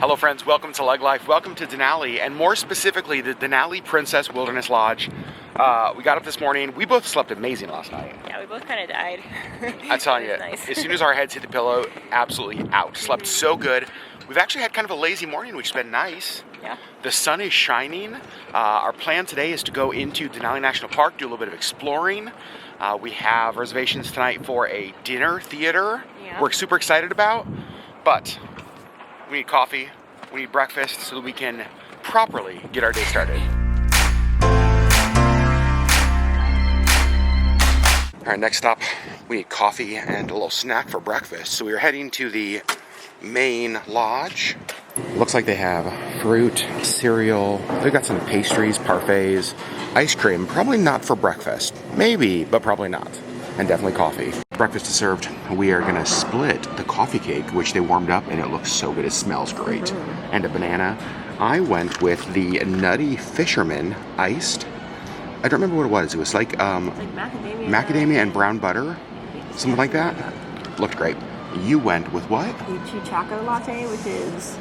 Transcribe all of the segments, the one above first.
Hello friends, welcome to Leg Life, welcome to Denali, and more specifically the Denali Princess Wilderness Lodge. We got up this morning, we both slept amazing last night. Yeah, we both kind of died. I'm telling you, nice. As soon as our heads hit the pillow, absolutely out. Slept so good. We've actually had kind of a lazy morning, which has been nice. Yeah. The sun is shining. Our plan today is to go into Denali National Park, do a little bit of exploring. We have reservations tonight for a dinner theater we're super excited about, but we need coffee, we need breakfast so that we can properly get our day started. All right, next stop, we need coffee and a little snack for breakfast. So we are heading to the main lodge. Looks like they have fruit, cereal, they've got some pastries, parfaits, ice cream, probably not for breakfast. Maybe, but probably not. And definitely coffee. Breakfast is served. We are gonna split the coffee cake, which they warmed up, and it looks so good, it smells great. And a banana. I went with the Nutty Fisherman iced. I don't remember what it was. It was like macadamia and brown butter, something like that. Looked great. You went with what? The Choco latte, which is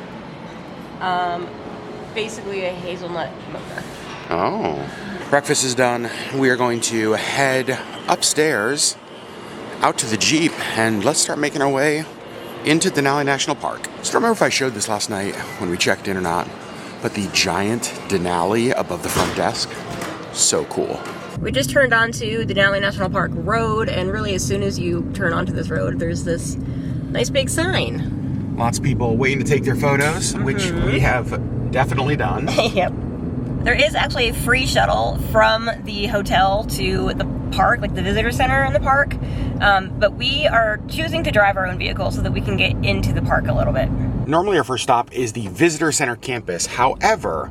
basically a hazelnut mocha. Oh. Breakfast is done. We are going to head upstairs out to the Jeep and let's start making our way into Denali National Park. So I don't remember if I showed this last night when we checked in or not, but the giant Denali above the front desk, so cool. We just turned onto Denali National Park Road, and really as soon as you turn onto this road, there's this nice big sign. Lots of people waiting to take their photos, which we have definitely done. Yep. There is actually a free shuttle from the hotel to the park, like the visitor center in the park, but we are choosing to drive our own vehicle so that we can get into the park a little bit. Normally our first stop is the visitor center campus. However,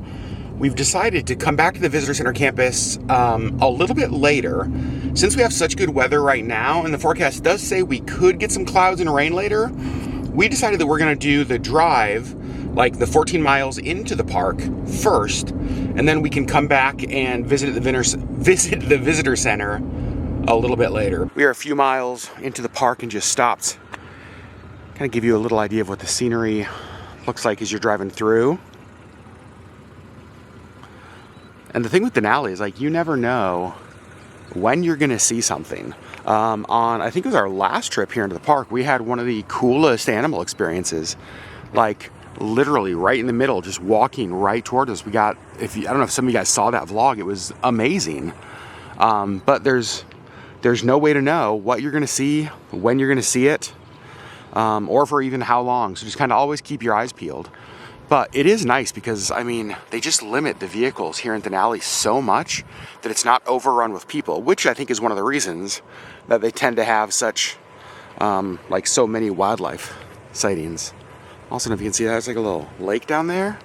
we've decided to come back to the visitor center campus a little bit later. Since we have such good weather right now, and the forecast does say we could get some clouds and rain later, we decided that we're gonna do the drive, like the 14 miles into the park first, and then we can come back and visit the visitor center a little bit later. We are a few miles into the park and just stopped. Kind of give you a little idea of what the scenery looks like as you're driving through. And the thing with Denali is, like, you never know when you're gonna see something. I think it was our last trip here into the park, we had one of the coolest animal experiences. Like, literally right in the middle, just walking right toward us. I don't know if some of you guys saw that vlog, it was amazing. But there's no way to know what you're gonna see, when you're gonna see it, or for even how long. So just kind of always keep your eyes peeled. But it is nice because, I mean, they just limit the vehicles here in Denali so much that it's not overrun with people, which I think is one of the reasons that they tend to have such, like, so many wildlife sightings. Also, if you can see that, there's like a little lake down there.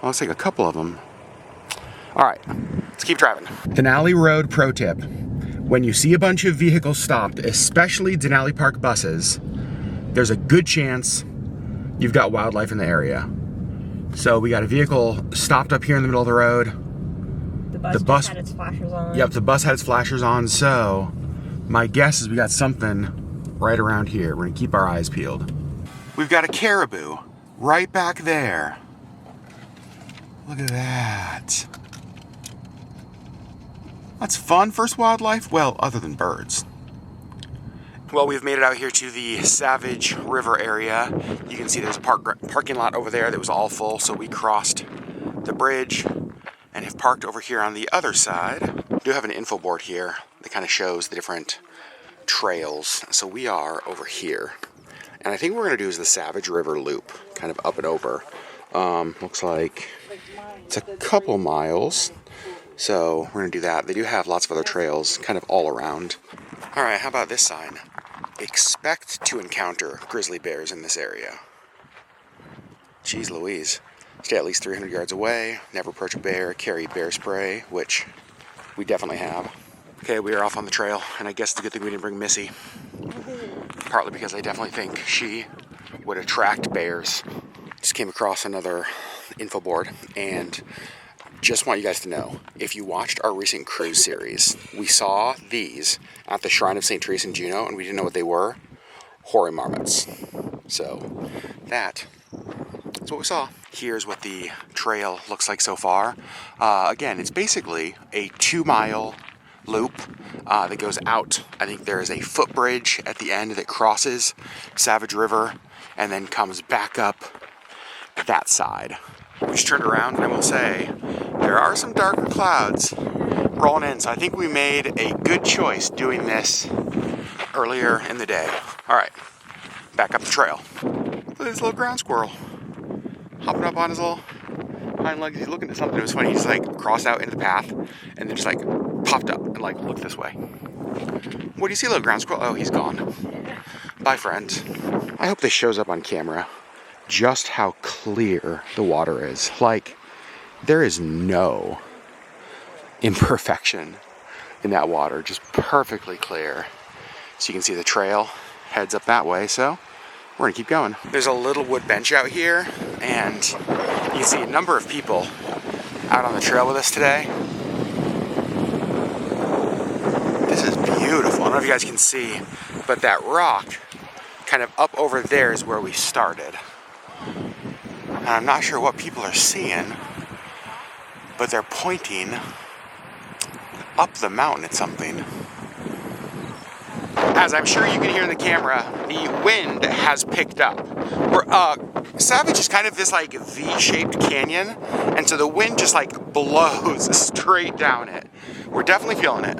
Oh, it's like a couple of them. All right, let's keep driving. Denali Road pro tip. When you see a bunch of vehicles stopped, especially Denali Park buses, there's a good chance you've got wildlife in the area. So we got a vehicle stopped up here in the middle of the road. The bus had its flashers on. Yep, the bus had its flashers on, so my guess is we got something right around here. We're gonna keep our eyes peeled. We've got a caribou right back there. Look at that. That's fun. First wildlife, well, other than birds. Well, we've made it out here to the Savage River area. You can see there's a parking lot over there that was all full, so we crossed the bridge and have parked over here on the other side. We do have an info board here that kind of shows the different trails. So we are over here. And I think what we're gonna do is the Savage River Loop, kind of up and over. Looks like it's a couple miles. So we're gonna do that. They do have lots of other trails kind of all around. All right, how about this sign? Expect to encounter grizzly bears in this area. Jeez Louise. Stay at least 300 yards away, never approach a bear, carry bear spray, which we definitely have. Okay, we are off on the trail, and I guess it's a good thing we didn't bring Missy. Partly because I definitely think she would attract bears. Just came across another info board, and just want you guys to know, if you watched our recent cruise series, we saw these at the Shrine of St. Teresa in Juneau, and we didn't know what they were. Hoary marmots. So that that's what we saw. Here's what the trail looks like so far. Again, it's basically a 2-mile loop that goes out. I think there is a footbridge at the end that crosses Savage River and then comes back up that side. We just turned around and I will say there are some darker clouds rolling in, so I think we made a good choice doing this earlier in the day. All right, back up the trail. Look at this little ground squirrel hopping up on his little hind legs. He's looking at something. It was funny. He just like crossed out into the path and then just like popped up and like looked this way. What do you see, little ground squirrel? Oh, he's gone. Bye, friend. I hope this shows up on camera just how clear the water is. Like, there is no imperfection in that water, just perfectly clear. So you can see the trail heads up that way, so we're gonna keep going. There's a little wood bench out here, and you can see a number of people out on the trail with us today. This is beautiful. I don't know if you guys can see, but that rock kind of up over there is where we started. And I'm not sure what people are seeing, but they're pointing up the mountain at something. As I'm sure you can hear in the camera, the wind has picked up. Savage is kind of this like V-shaped canyon, and so the wind just like blows straight down it. We're definitely feeling it.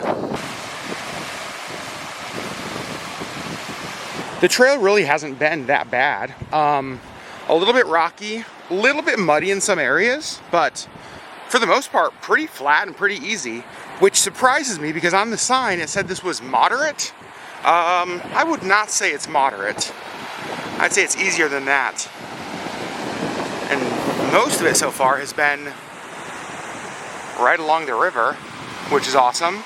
The trail really hasn't been that bad. A little bit rocky, a little bit muddy in some areas, but for the most part, pretty flat and pretty easy, which surprises me because on the sign it said this was moderate. I would not say it's moderate. I'd say it's easier than that. And most of it so far has been right along the river, which is awesome.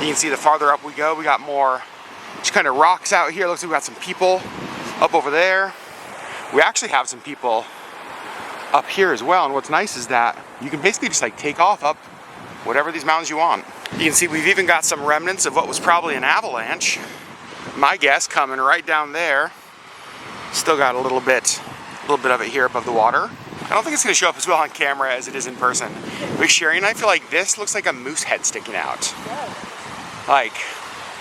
You can see the farther up we go, we got more just kind of rocks out here. Looks like we got some people up over there. We actually have some people up here as well. And what's nice is that you can basically just like take off up whatever these mountains you want. You can see we've even got some remnants of what was probably an avalanche. My guess coming right down there. Still got a little bit of it here above the water. I don't think it's gonna show up as well on camera as it is in person. But Sherry and I feel like this looks like a moose head sticking out. Yeah. Like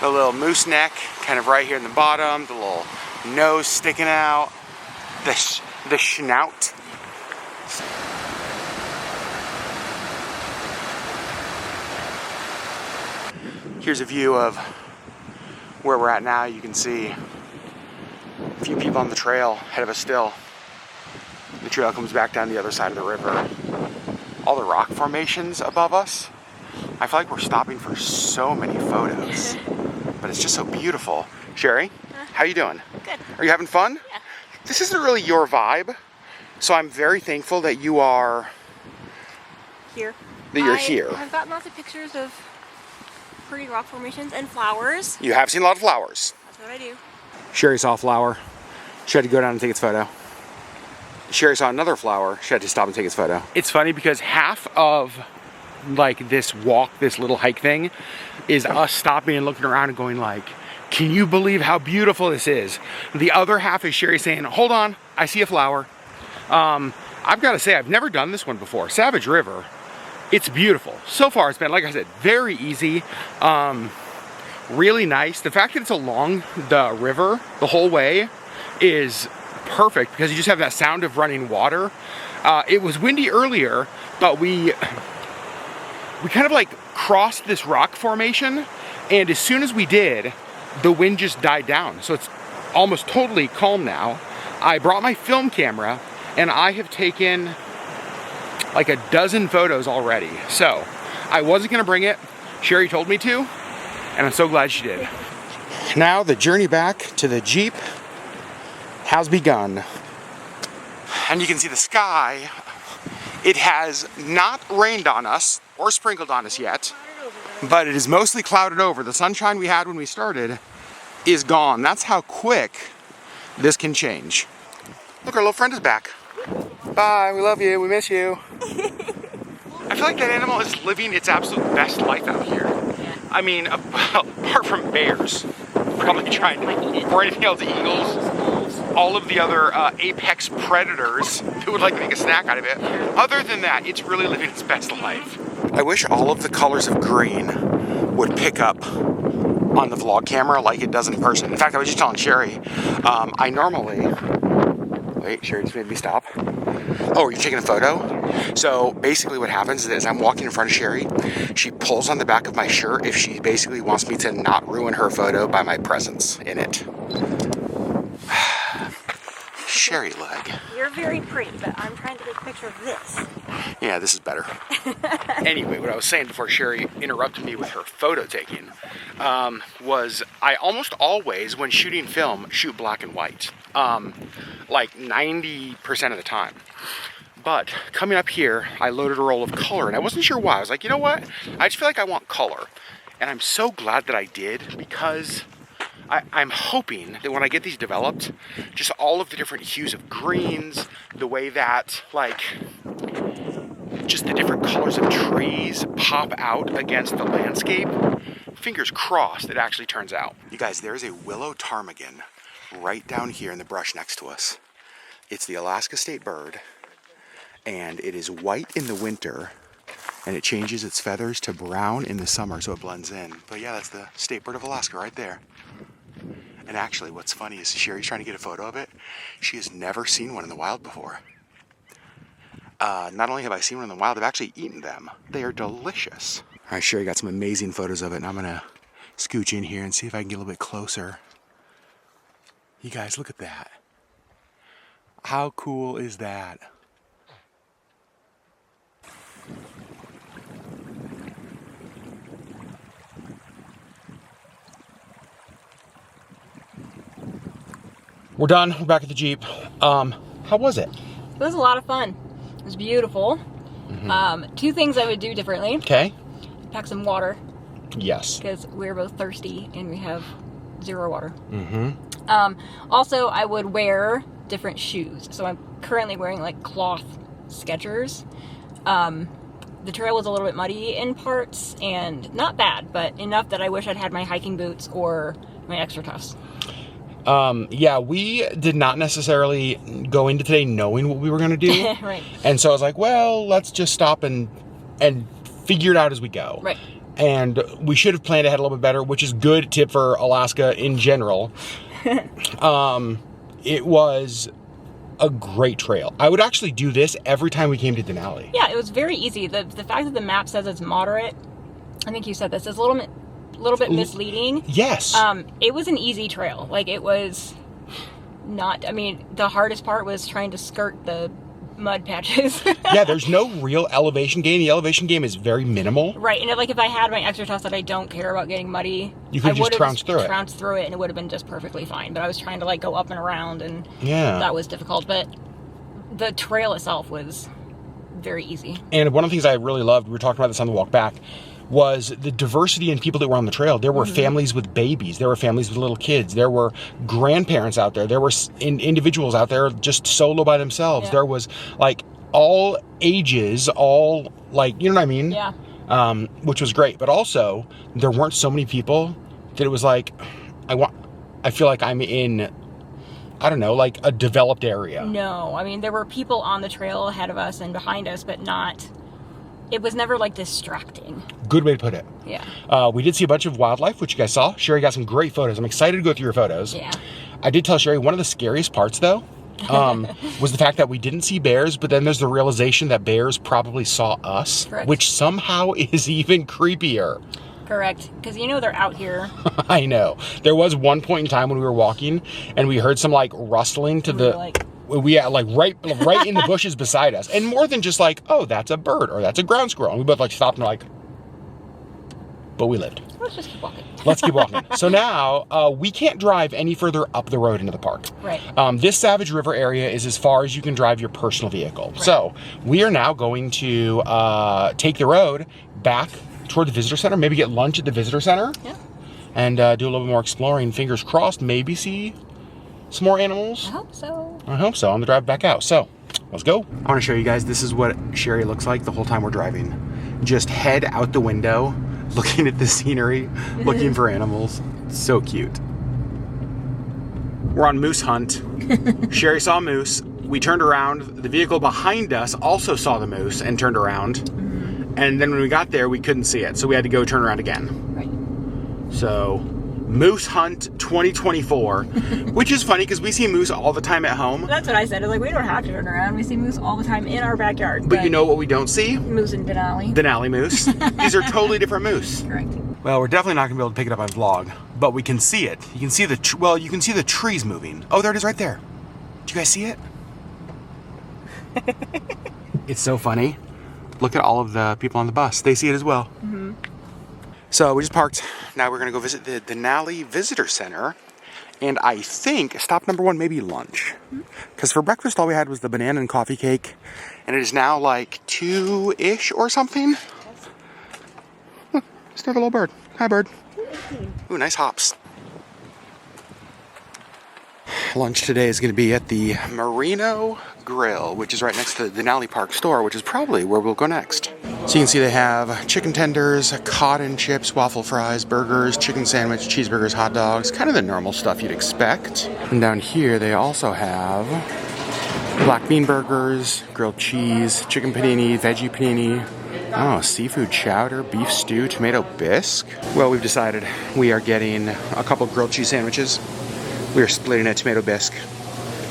the little moose neck kind of right here in the bottom, the little nose sticking out, the snout. Here's a view of where we're at now. You can see a few people on the trail ahead of us still. The trail comes back down the other side of the river. All the rock formations above us. I feel like we're stopping for so many photos, but it's just so beautiful. Sherry, how you doing? Good. Are you having fun? Yeah. This isn't really your vibe, so I'm very thankful that you are Here. you're here. I've gotten lots of pictures of pretty rock formations and flowers. You have seen a lot of flowers. That's what I do. Sherry saw a flower. She had to go down and take its photo. Sherry saw another flower. She had to stop and take its photo. It's funny because half of like this walk, this little hike thing, is us stopping and looking around and going like, can you believe how beautiful this is? The other half is Sherry saying, hold on, I see a flower. I've got to say, I've never done this one before. Savage River, it's beautiful. So far it's been, like I said, very easy. Really nice. The fact that it's along the river the whole way is perfect because you just have that sound of running water. It was windy earlier, but we kind of like crossed this rock formation, and as soon as we did, the wind just died down. So it's almost totally calm now. I brought my film camera and I have taken like a dozen photos already. So I wasn't gonna bring it. Sherry told me to, and I'm so glad she did. Now the journey back to the Jeep has begun. And you can see the sky. It has not rained on us or sprinkled on us yet, but it is mostly clouded over. The sunshine we had when we started is gone. That's how quick this can change. Look, our little friend is back. Bye, we love you, we miss you. I feel like that animal is living its absolute best life out here. Yeah. I mean, apart from bears, probably trying to, or anything else, eagles. all of the other apex predators who would like to make a snack out of it. Other than that, it's really living its best life. I wish all of the colors of green would pick up on the vlog camera like it does in person. In fact, I was just telling Sherry, I normally, wait, Sherry just made me stop. Oh, are you taking a photo? So basically what happens is as I'm walking in front of Sherry, she pulls on the back of my shirt if she basically wants me to not ruin her photo by my presence in it. Sherry leg. You're very pretty, but I'm trying to take a picture of this. Yeah, this is better. Anyway, what I was saying before Sherry interrupted me with her photo taking was I almost always, when shooting film, shoot black and white. Like 90% of the time. But coming up here, I loaded a roll of color, and I wasn't sure why. I was like, you know what? I just feel like I want color. And I'm so glad that I did, because I'm hoping that when I get these developed, just all of the different hues of greens, the way that, like, just the different colors of trees pop out against the landscape, fingers crossed it actually turns out. You guys, there's a willow ptarmigan right down here in the brush next to us. It's the Alaska state bird, and it is white in the winter, and it changes its feathers to brown in the summer, so it blends in. But yeah, that's the state bird of Alaska right there. And actually, what's funny is Sherry's trying to get a photo of it. She has never seen one in the wild before. Not only have I seen one in the wild, I've actually eaten them. They are delicious. All right, Sherry got some amazing photos of it, and I'm gonna scooch in here and see if I can get a little bit closer. You guys, look at that. How cool is that? We're done. We're back at the Jeep. How was it? It was a lot of fun. It was beautiful. Mm-hmm. 2 things I would do differently. Okay. Pack some water. Yes. Because we're both thirsty and we have 0 water. Mm-hmm. Also, I would wear different shoes. So I'm currently wearing like cloth Skechers. The trail was a little bit muddy in parts, and not bad, but enough that I wish I'd had my hiking boots or my Extra Toughs. Yeah, we did not necessarily go into today knowing what we were going to do. Right. And so I was like, well, let's just stop and figure it out as we go. Right. And we should have planned ahead a little bit better, which is good tip for Alaska in general. It was a great trail. I would actually do this every time we came to Denali. Yeah, it was very easy. The fact that the map says it's moderate, I think you said this, is a little bit misleading. Yes. It was an easy trail. Like, it was not, I mean, the hardest part was trying to skirt the mud patches. Yeah, there's no real elevation gain. The elevation gain is very minimal. Right, and if I had my Extra Toughs that I don't care about getting muddy, you could just trounce through it. Trounced through it, and it would have been just perfectly fine. But I was trying to like go up and around, and yeah, that was difficult. But the trail itself was very easy. And one of the things I really loved, we were talking about this on the walk back, was the diversity in people that were on the trail. There were families with babies. There were families with little kids. There were grandparents out there. There were individuals out there just solo by themselves. Yeah. There was like all ages, all like, you know what I mean? Yeah. Which was great. But also, there weren't so many people that it was like, I feel like I'm in, I don't know, like a developed area. No, I mean, there were people on the trail ahead of us and behind us, but not, it was never like distracting. Good way to put it. Yeah. We did see a bunch of wildlife, which you guys saw. Sherry got some great photos. I'm excited to go through your photos. Yeah. I did tell Sherry one of the scariest parts, though, was the fact that we didn't see bears, but then there's the realization that bears probably saw us. Correct. Which somehow is even creepier. Correct, because you know they're out here. I know. There was one point in time when we were walking, and we heard some like rustling to we had like right in the bushes beside us, and more than just like, oh, that's a bird or that's a ground squirrel. And we both like stopped and like, but we lived. Let's just keep walking. Let's keep walking. So now we can't drive any further up the road into the park. Right. This Savage River area is as far as you can drive your personal vehicle. Right. So we are now going to take the road back toward the visitor center, maybe get lunch at the visitor center. Yeah. And do a little bit more exploring. Fingers crossed, maybe see some more animals. I hope so. I hope so. On the drive back out. So let's go. I want to show you guys, this is what Sherry looks like the whole time we're driving. Just head out the window, looking at the scenery, looking for animals. So cute. We're on moose hunt. Sherry saw a moose. We turned around. The vehicle behind us also saw the moose and turned around. And then when we got there, we couldn't see it. So we had to go turn around again. Right. So, Moose Hunt 2024, which is funny because we see moose all the time at home. That's what I said. I was like, we don't have to turn around. We see moose all the time in our backyard. But you know what we don't see? Moose in Denali. Denali moose. These are totally different moose. Correct. Well, we're definitely not going to be able to pick it up on vlog, but we can see it. You can see you can see the trees moving. Oh, there it is right there. Do you guys see it? It's so funny. Look at all of the people on the bus. They see it as well. Mm-hmm. So we just parked. Now we're going to go visit the Denali Visitor Center. And I think stop number one, maybe lunch. Because for breakfast, all we had was the banana and coffee cake. And it is now like 2-ish or something. Just another little bird. Hi, bird. Ooh, nice hops. Lunch today is going to be at the Merino Grill, which is right next to the Denali Park store, which is probably where we'll go next. So you can see they have chicken tenders, cotton chips, waffle fries, burgers, chicken sandwich, cheeseburgers, hot dogs, kind of the normal stuff you'd expect. And down here they also have black bean burgers, grilled cheese, chicken panini, veggie panini, oh, seafood chowder, beef stew, tomato bisque. Well, we've decided we are getting a couple grilled cheese sandwiches. We are splitting a tomato bisque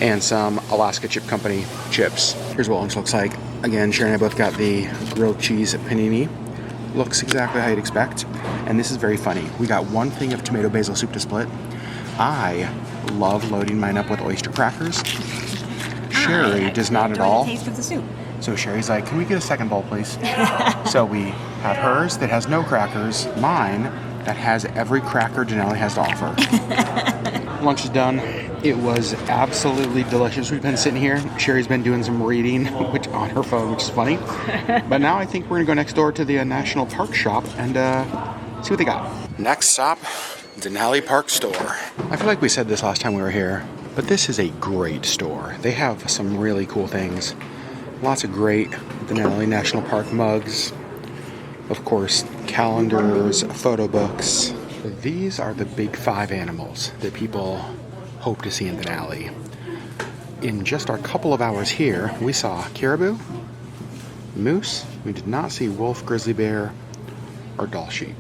and some Alaska Chip Company chips. Here's what lunch looks like. Again, Sharon and I both got the grilled cheese panini. Looks exactly how you'd expect. And this is very funny. We got one thing of tomato basil soup to split. I love loading mine up with oyster crackers. Sherry does not at all. The taste of the soup. So Sherry's like, can we get a second bowl, please? So we have hers that has no crackers, mine that has every cracker Denali has to offer. Lunch is done. It was absolutely delicious. We've been sitting here. Sherry's been doing some reading on her phone, which is funny. But now I think we're gonna go next door to the National Park shop and see what they got. Next stop, Denali Park store. I feel like we said this last time we were here, but this is a great store. They have some really cool things. Lots of great Denali National Park mugs. Of course, calendars, photo books. These are the big 5 animals that people hope to see in Denali. In just our couple of hours here, we saw caribou, moose. We did not see wolf, grizzly bear, or Dall sheep.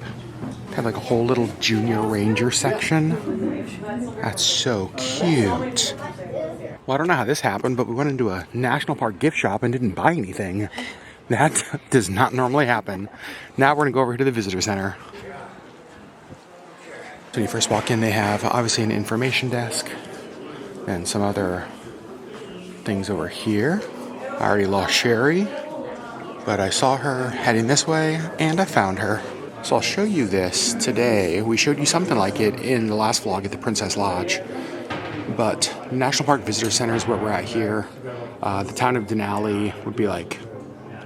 Had like a whole little junior ranger section. That's so cute. Well, I don't know how this happened, but we went into a national park gift shop and didn't buy anything. That does not normally happen. Now we're gonna go over here to the visitor center. So when you first walk in, they have obviously an information desk and some other things over here. I already lost Sherry, but I saw her heading this way and I found her. So I'll show you this today. We showed you something like it in the last vlog at the Princess Lodge, but National Park Visitor Center is where we're at here. The town of Denali would be like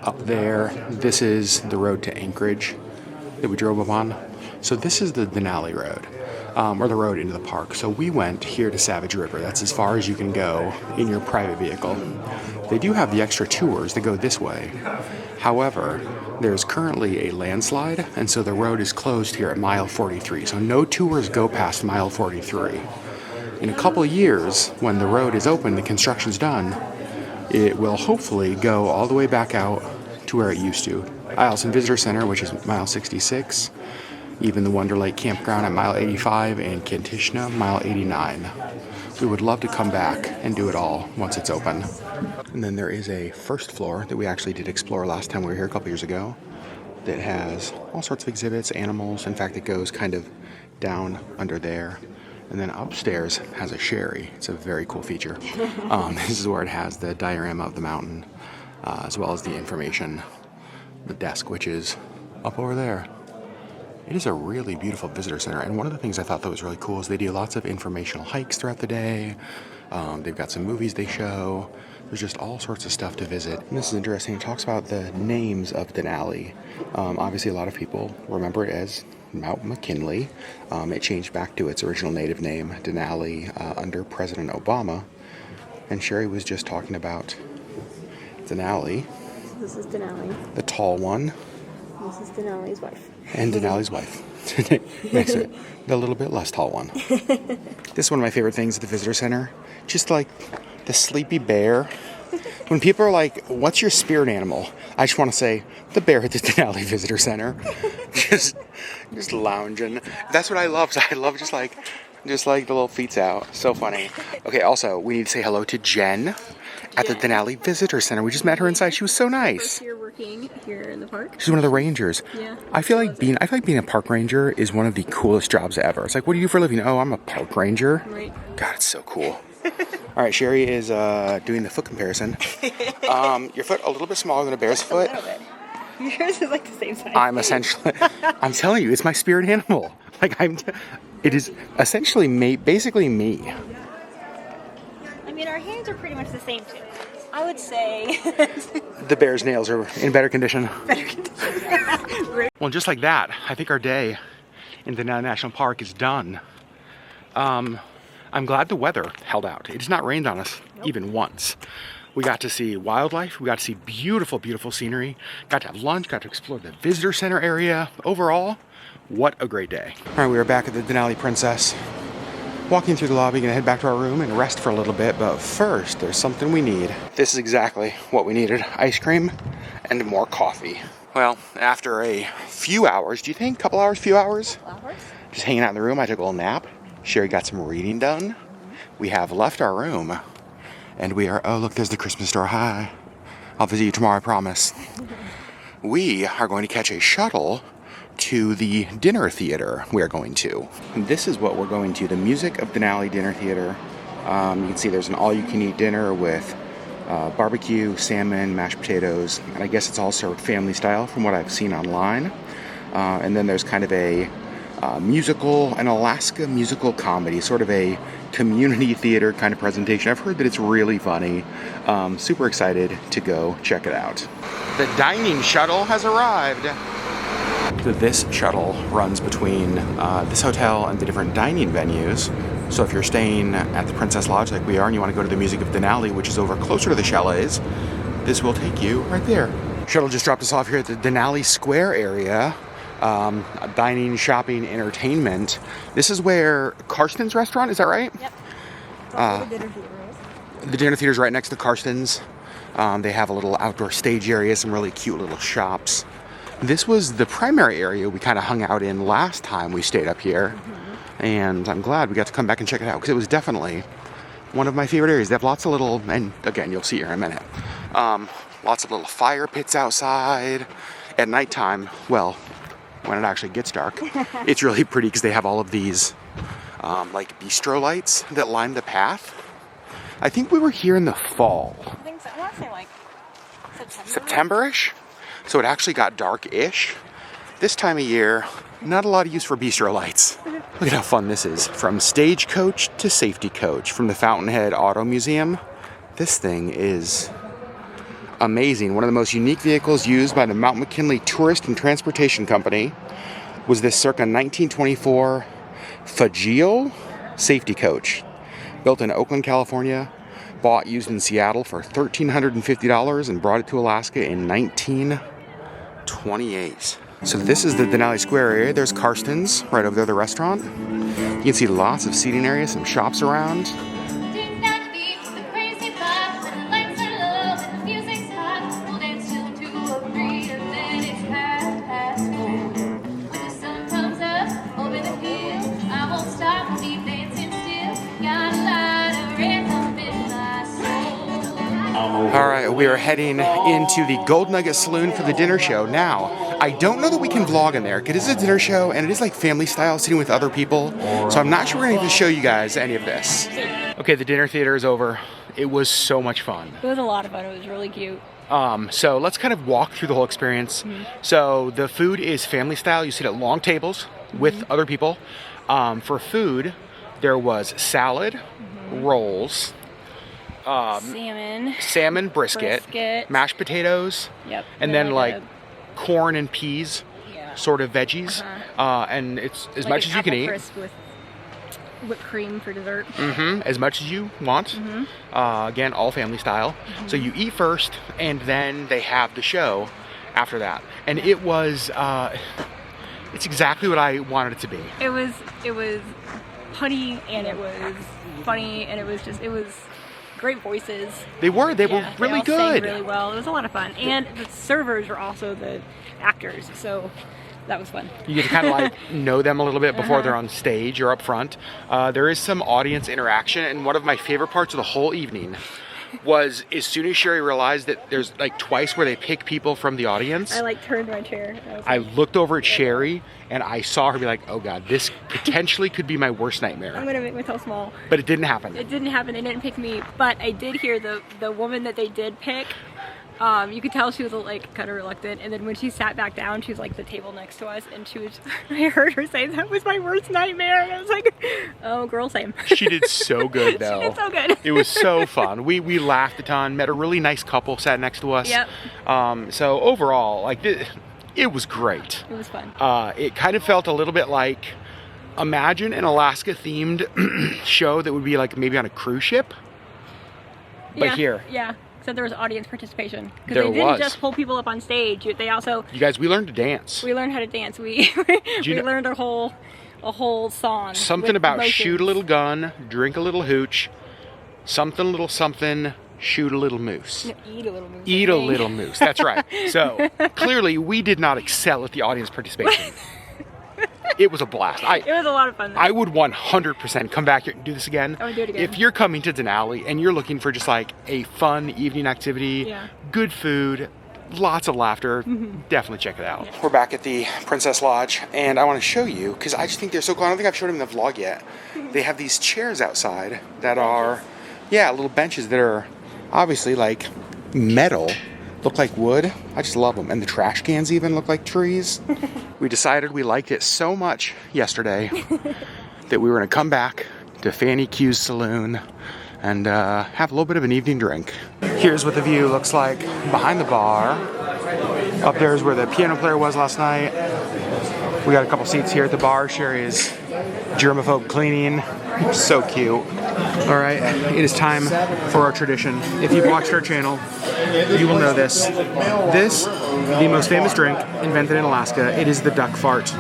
up there. This is the road to Anchorage that we drove up on. So this is the Denali Road, or the road into the park. So we went here to Savage River. That's as far as you can go in your private vehicle. They do have the extra tours that go this way. However, there's currently a landslide, and so the road is closed here at mile 43. So no tours go past mile 43. In a couple of years, when the road is open, the construction's done, it will hopefully go all the way back out to where it used to. Eielson Visitor Center, which is mile 66. Even the Wonder Lake Campground at mile 85 and Kantishna, mile 89. We would love to come back and do it all once it's open. And then there is a first floor that we actually did explore last time we were here a couple years ago that has all sorts of exhibits, animals. In fact, it goes kind of down under there. And then upstairs has a sherry. It's a very cool feature. This is where it has the diorama of the mountain, as well as the information, the desk, which is up over there. It is a really beautiful visitor center, and one of the things I thought that was really cool is they do lots of informational hikes throughout the day. They've got some movies they show. There's just all sorts of stuff to visit. And this is interesting. It talks about the names of Denali. Obviously, a lot of people remember it as Mount McKinley. It changed back to its original native name, Denali, under President Obama. And Sherry was just talking about Denali. This is Denali. The tall one. This is Denali's wife. And Denali's wife. Next to it. The little bit less tall one. This is one of my favorite things at the visitor center. Just like the sleepy bear. When people are like, what's your spirit animal? I just want to say, the bear at the Denali Visitor Center. just lounging. That's what I love. I love just like the little feet out. So funny. Okay, also, we need to say hello to Jen at the Denali Visitor Center. We just met her inside. She was so nice. You're working here in the park. She's one of the rangers. Yeah. I feel like being a park ranger is one of the coolest jobs ever. It's like, what do you do for a living? Oh, I'm a park ranger. Right. God, it's so cool. All right, Sherry is doing the foot comparison. Your foot a little bit smaller than a bear's foot. A little bit. Yours is like the same size. I'm telling you, it's my spirit animal. It is essentially basically me. I mean, our hands are pretty much the same too. I would say. The bear's nails are in better condition. Well, just like that, I think our day in the Denali National Park is done. I'm glad the weather held out. It has not rained on us even once. We got to see wildlife. We got to see beautiful, beautiful scenery. Got to have lunch, got to explore the visitor center area. Overall, what a great day. All right, we are back at the Denali Princess. Walking through the lobby, gonna head back to our room and rest for a little bit, but first, there's something we need. This is exactly what we needed. Ice cream and more coffee. Well, after a few hours, do you think? Couple hours, few hours? Just hanging out in the room, I took a little nap. Sherry got some reading done. We have left our room, and we are, oh look, there's the Christmas store. Hi. I'll visit you tomorrow, I promise. We are going to catch a shuttle to the dinner theater we are going to. And this is what we're going to, the Music of Denali Dinner Theater. You can see there's an all-you-can-eat dinner with barbecue, salmon, mashed potatoes, and I guess it's all served family style from what I've seen online. And then there's kind of a musical, an Alaska musical comedy, sort of a community theater kind of presentation. I've heard that it's really funny. Super excited to go check it out. The dining shuttle has arrived. So this shuttle runs between this hotel and the different dining venues. So if you're staying at the Princess Lodge like we are and you want to go to the Music of Denali, which is over closer to the chalets, this will take you right there. Shuttle just dropped us off here at the Denali Square area. Dining, shopping, entertainment. This is where Karsten's restaurant, is that right? Yep. The dinner theater is. The dinner theater's right next to Karsten's. They have a little outdoor stage area, some really cute little shops. This was the primary area we kind of hung out in last time we stayed up here. Mm-hmm. And I'm glad we got to come back and check it out because it was definitely one of my favorite areas. They have lots of little, and again, you'll see here in a minute, lots of little fire pits outside. At nighttime, well, when it actually gets dark, it's really pretty because they have all of these like bistro lights that line the path. I think we were here in the fall. I think so. I want to say like September-ish? So it actually got dark-ish. This time of year, not a lot of use for bistro lights. Look at how fun this is. From stagecoach to safety coach, from the Fountainhead Auto Museum. This thing is amazing. One of the most unique vehicles used by the Mount McKinley Tourist and Transportation Company was this circa 1924 Fagio safety coach. Built in Oakland, California, bought used in Seattle for $1,350 and brought it to Alaska in 1928. So this is the Denali Square area. There's Karsten's right over there, the restaurant. You can see lots of seating areas, some shops around. All right, we are heading into the Gold Nugget Saloon for the dinner show. Now, I don't know that we can vlog in there because it's a dinner show and it is like family style, sitting with other people. So I'm not sure we're going to even show you guys any of this. Okay, the dinner theater is over. It was so much fun. It was a lot of fun. It was really cute. So let's kind of walk through the whole experience. Mm-hmm. So the food is family style. You sit at long tables with other people. For food, there was salad, rolls, salmon brisket, mashed potatoes, and then like corn and peas, sort of veggies, and it's as like much as you can eat. Crisp with whipped cream for dessert. As much as you want. Again, all family style. So you eat first, and then they have the show after that. And it was It's exactly what I wanted it to be. It was punny, and it was funny, and it was great voices. They were really They all good. sang really well. It was a lot of fun, and the servers were also the actors, so that was fun. You get to kind of like know them a little bit before they're on stage or up front. There is some audience interaction, and one of my favorite parts of the whole evening was as soon as Sherry realized that there's like twice where they pick people from the audience. I like turned my chair. I looked over at Sherry and I saw her be like, oh God, this potentially could be my worst nightmare. I'm gonna make myself small. But it didn't happen. It didn't happen. They didn't pick me, but I did hear the woman that they did pick. You could tell she was like kind of reluctant, and then when she sat back down, she was like the table next to us, and she was. I heard her say that was my worst nightmare, and I was like, "Oh, girl, same." She did so good, though. She did so good. It was so fun. We laughed a ton. Met a really nice couple sat next to us. Yep. So overall, like it was great. It was fun. It kind of felt a little bit like, imagine an Alaska-themed show that would be like maybe on a cruise ship, but here. Yeah. So there was audience participation, because There they didn't was. just pull people up on stage. They also You guys, we learned to dance. we learned how to dance. We learned a whole song. Something with about motions. shoot a little gun, drink a little hooch, something a little something, shoot a little moose. No, eat a little moose. Eat a little moose. That's right. So clearly we did not excel at the audience participation. It was a blast. It was a lot of fun, though. I would 100% come back here and do this again. Oh, I would do it again. If you're coming to Denali and you're looking for just like a fun evening activity, Yeah. good food, lots of laughter, definitely check it out. Yeah. We're back at the Princess Lodge, and I want to show you, because I just think they're so cool. I don't think I've showed them in the vlog yet. They have these chairs outside that are, yeah, little benches that are obviously like metal. Look like wood. I just love them. And the trash cans even look like trees. We decided we liked it so much yesterday that we were going to come back to Fanny Q's Saloon and have a little bit of an evening drink. Here's what the view looks like behind the bar. Up there is where the piano player was last night. We got a couple seats here at the bar. Sherry is germaphobe cleaning. So cute. All right, it is time for our tradition. If you've watched our channel, you will know this. This, the most famous drink invented in Alaska, it is the duck fart.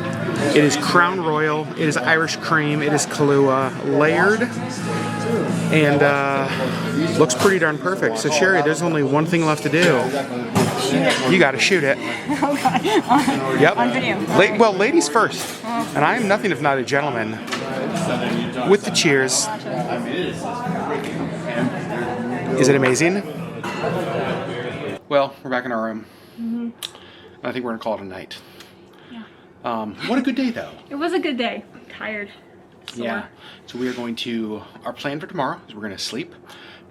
It is Crown Royal, it is Irish cream, it is Kahlua, layered, and looks pretty darn perfect. So Sherry, there's only one thing left to do. You gotta shoot it. Okay. Yep. On video. Well, ladies first. And I am nothing if not a gentleman. With the cheers. Is it amazing? Well, we're back in our room. I think we're gonna call it a night. Yeah. What a good day, though. It was a good day. Tired. Sore. Yeah. So we are going to, our plan for tomorrow is we're gonna sleep.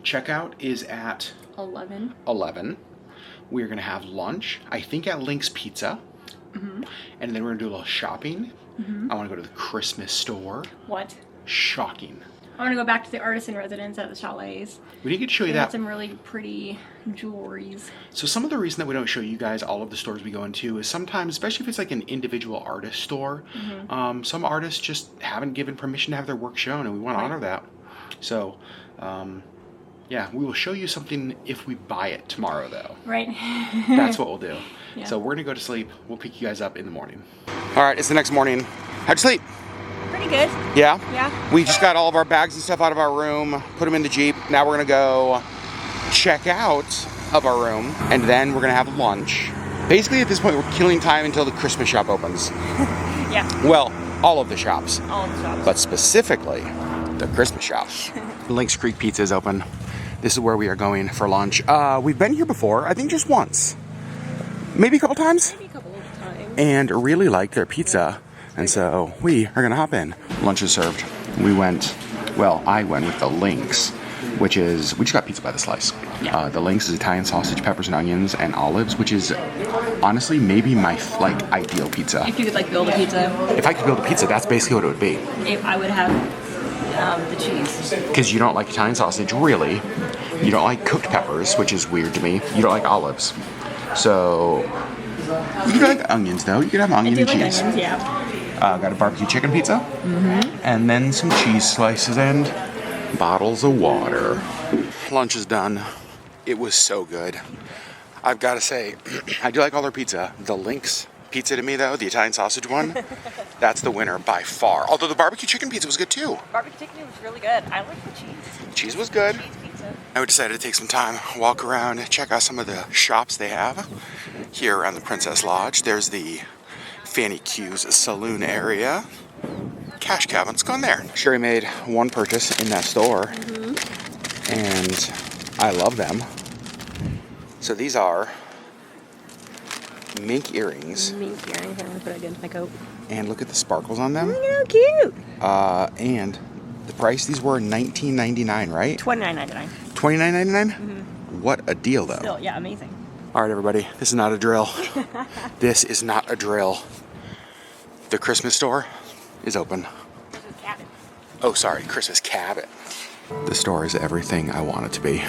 Checkout is at 11. We are gonna have lunch, I think at Lynx Pizza. And then we're gonna do a little shopping. I wanna go to the Christmas store. What? Shocking. I want to go back to the artisan residence at the chalets. We didn't get to show you They had that. some really pretty jewelries. So some of the reason that we don't show you guys all of the stores we go into is sometimes, especially if it's like an individual artist store, some artists just haven't given permission to have their work shown, and we want to honor that. So, yeah, we will show you something if we buy it tomorrow, though. Right. That's what we'll do. Yeah. So we're gonna go to sleep. We'll pick you guys up in the morning. All right, it's the next morning. How'd you sleep? Pretty good. Yeah? Yeah. We just got all of our bags and stuff out of our room, put them in the Jeep. Now we're gonna go check out of our room, and then we're gonna have lunch. Basically, at this point, we're killing time until the Christmas shop opens. Yeah. Well, all of the shops, All of the shops. but specifically the Christmas shops. Lynx Creek Pizza is open. This is where we are going for lunch. We've been here before, I think just once. Maybe a couple times. Maybe a couple of times. And really liked their pizza. And so we are gonna hop in. Lunch is served. I went with the Lynx, which is, we just got pizza by the slice. Yeah. The Lynx is Italian sausage, peppers and onions, and olives, which is honestly maybe my ideal pizza. If you could like build a pizza, If I could build a pizza, that's basically what it would be. if I would have the cheese. Because you don't like Italian sausage, really. You don't like cooked peppers, which is weird to me. You don't like olives. So, you could like onions though. You could have I onion do and like cheese. onions, yeah. Got a barbecue chicken pizza. And then some cheese slices and bottles of water. Lunch is done. It was so good. I've got to say, I do like all their pizza. The Lynx pizza to me, though, the Italian sausage one, that's the winner by far. Although the barbecue chicken pizza was good, too. Barbecue chicken was really good. I like the cheese. Cheese was good. Cheese pizza. I decided to take some time, walk around, check out some of the shops they have here around the Princess Lodge. There's the Fanny Q's saloon area. Cash cabinets, go in there. Sherry made one purchase in that store, and I love them. So these are mink earrings. Mink earrings. I'm gonna put it against my coat. And look at the sparkles on them. Look how cute. And the price, these were $19.99, right? $29.99. $29.99? What a deal, though. Still, yeah, amazing. All right, everybody, this is not a drill. This is not a drill. The Christmas store is open. Christmas cabin. Oh, sorry, Christmas cabin. The store is everything I want it to be.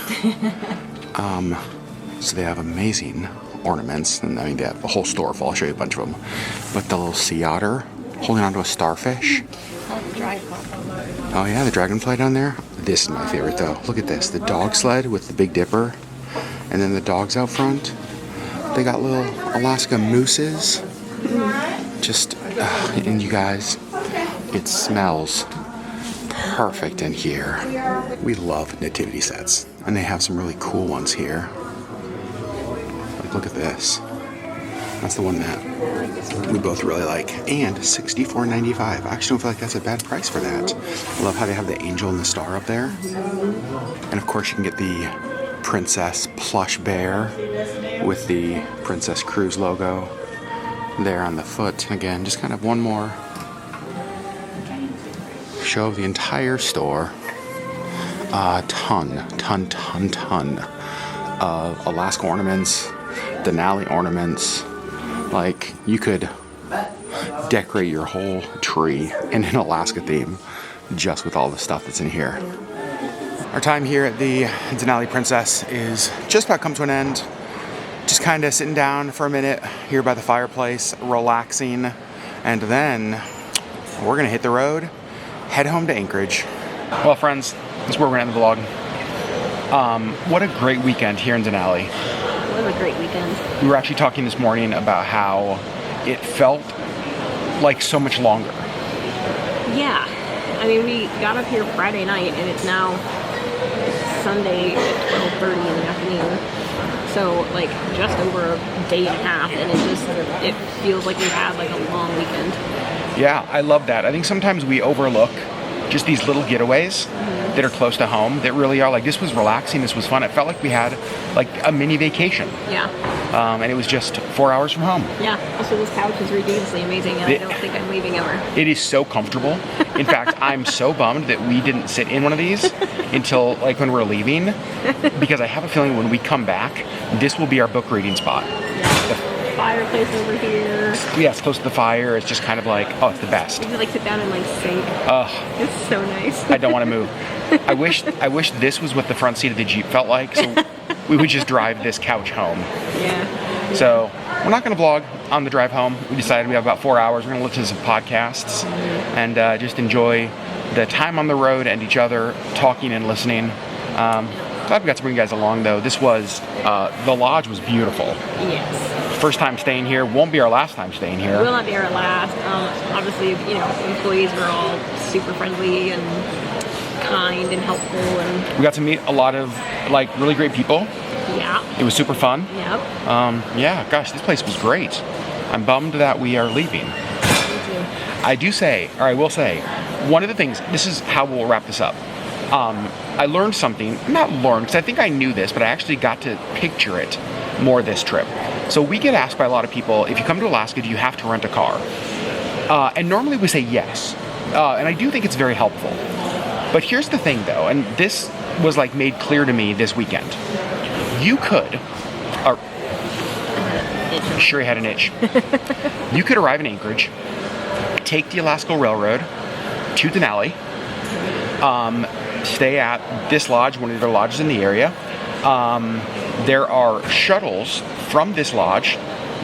So they have amazing ornaments, and I mean, they have a whole store full. I'll show you a bunch of them. But the little sea otter holding onto a starfish. Oh yeah, the dragonfly down there. This is my favorite, though. Look at this, the dog sled with the Big Dipper, and then the dogs out front. They got little Alaska mooses. Just, and you guys, it smells perfect in here. We love nativity sets, and they have some really cool ones here. Like, look at this. That's the one that we both really like. And $64.95. I actually don't feel like that's a bad price for that. I love how they have the angel and the star up there. And of course you can get the princess plush bear with the Princess Cruise logo there on the foot. Again, just kind of one more show of the entire store. Ton of Alaska ornaments, Denali ornaments. Like, you could decorate your whole tree in an Alaska theme just with all the stuff that's in here. Our time here at the Denali Princess is just about come to an end. Just kind of sitting down for a minute here by the fireplace, relaxing, and then we're gonna hit the road, head home to Anchorage. Well, friends, this is where we're gonna end the vlog. What a great weekend here in Denali. It was a great weekend. We were actually talking this morning about how it felt like so much longer. Yeah. I mean, we got up here Friday night, and it's now Sunday at 12:30 in the afternoon. So, like, just over a day and a half, and it feels like we've had, like, a long weekend. Yeah, I love that. I think sometimes we overlook just these little getaways that are close to home that really are like, this was relaxing, this was fun. It felt like we had like a mini vacation. Yeah. And it was just 4 hours from home. Yeah. Also, this couch is ridiculously amazing, and I don't think I'm leaving ever. It is so comfortable. In fact, I'm so bummed that we didn't sit in one of these until like when we're leaving, because I have a feeling when we come back, this will be our book reading spot. Yeah. Fireplace over here. Yeah, it's close to the fire. It's just kind of like, oh, it's the best. You could like sit down and like sink. It's so nice. I don't want to move. I wish this was what the front seat of the Jeep felt like, so we would just drive this couch home. Yeah. So we're not going to vlog on the drive home. We decided we have about 4 hours. We're going to listen to some podcasts and just enjoy the time on the road and each other talking and listening. Glad we got to bring you guys along, though. This was, the lodge was beautiful. Yes. First time staying here. Won't be our last time staying here. It will not be our last. Obviously, you know, employees were all super friendly and kind and helpful, and we got to meet a lot of like really great people. Yeah. It was super fun. Yep. Yeah, gosh, this place was great. I'm bummed that we are leaving. Me too. I will say, one of the things, this is how we'll wrap this up. I learned something, not learned, because I think I knew this, but I actually got to picture it more this trip. So we get asked by a lot of people, if you come to Alaska, do you have to rent a car? And normally we say yes. And I do think it's very helpful. But here's the thing, though, and this was like made clear to me this weekend. You could, sure you had an itch. You could arrive in Anchorage, take the Alaska Railroad to Denali, stay at this lodge, one of the lodges in the area. There are shuttles from this lodge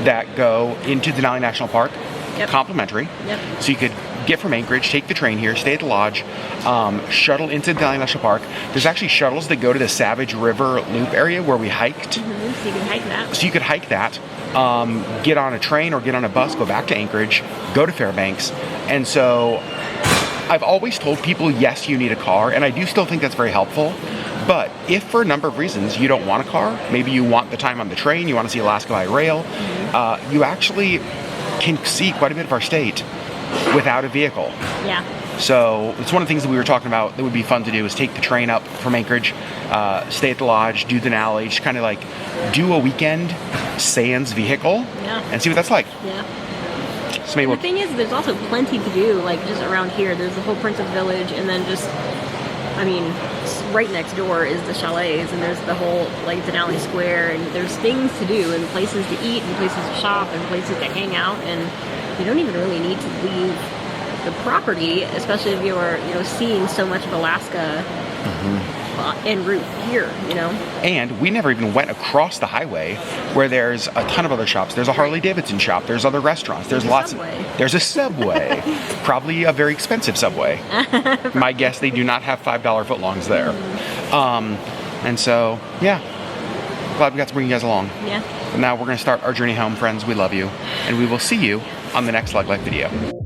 that go into Denali National Park, complimentary. Yep. So you could get from Anchorage, take the train here, stay at the lodge, shuttle into Denali National Park. There's actually shuttles that go to the Savage River Loop area where we hiked. So you can hike that. So you could hike that, get on a train or get on a bus, go back to Anchorage, go to Fairbanks. And so I've always told people, yes, you need a car, and I do still think that's very helpful. But if for a number of reasons you don't want a car, maybe you want the time on the train, you want to see Alaska by rail, you actually can see quite a bit of our state without a vehicle. Yeah. So it's one of the things that we were talking about that would be fun to do is take the train up from Anchorage, stay at the lodge, do Denali, just kind of like do a weekend sans vehicle and see what that's like. Yeah. So maybe The thing is, there's also plenty to do, like just around here. There's the whole Princess Village, and then just, I mean, right next door is the chalets, and there's the whole like Denali Square, and there's things to do, and places to eat, and places to shop, and places to hang out, and you don't even really need to leave the property, especially if you're, seeing so much of Alaska en route here, And we never even went across the highway where there's a ton of other shops. There's a Harley Davidson shop. There's other restaurants. There's lots. There's a Subway. Probably a very expensive Subway. My guess, they do not have $5 footlongs there. And so, yeah. Glad we got to bring you guys along. Yeah. And now we're going to start our journey home, friends. We love you. And we will see you on the next Lug Life video.